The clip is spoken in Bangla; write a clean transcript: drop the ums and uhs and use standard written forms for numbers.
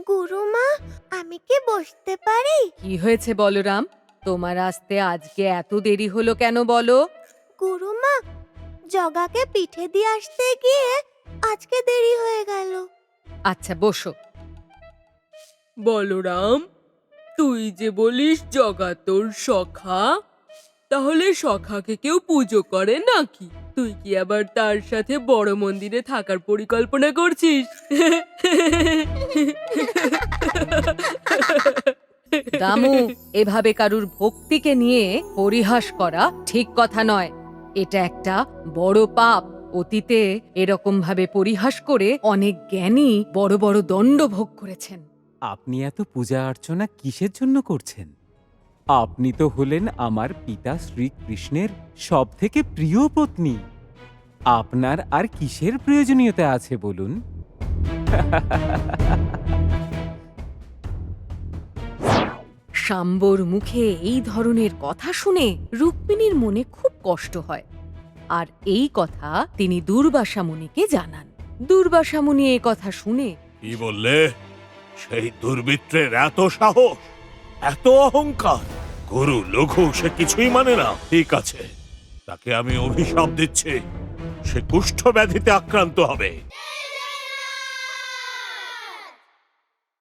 গুরুমা, আমি কি বসতে পারি? কি হয়েছে বলরাম? তোমার আসতে আজকে এত দেরি হলো কেন বলো? গুরুমা, জগাকে পিঠে দিয়ে আসতে গিয়ে আজকে দেরি হয়ে গেল। আচ্ছা বসো। বলরাম, তুই যে বলিস জগা তোর সখা, তাহলে সখাকে কেউ পুজো করে নাকি? তুই কি আবার তার সাথে বড় মন্দিরে থাকার পরিকল্পনা করছিস? দামু, এভাবে কারুর ভক্তিকে নিয়ে পরিহাস করা ঠিক কথা নয়। এটা একটা বড় পাপ। অতীতে এরকম ভাবে পরিহাস করে অনেক জ্ঞানী বড় বড় দণ্ড ভোগ করেছেন। আপনি এত পূজা অর্চনা কিসের জন্য করছেন? আপনি তো হলেন আমার পিতা শ্রীকৃষ্ণের সব থেকে প্রিয় পত্নী। আপনার আর কিসের প্রয়োজনীয়তা আছে বলুন? শাম্বর মুখে এই ধরনের কথা শুনে রুক্মিণীর মনে খুব কষ্ট হয়। আর এই কথা তিনি দুর্বাসা মুনিকে জানান। দুর্বাসা মুনি এই কথা শুনে, কি বললে? সেই দুর্বৃত্তের এত সাহস, এত অহংকার! গুরু লঘু সে কিছুই মানে না। ঠিক আছে, তাকে আমি অভিশাপ দিচ্ছি, সে কুষ্ঠ ব্যাধিতে আক্রান্ত হবে।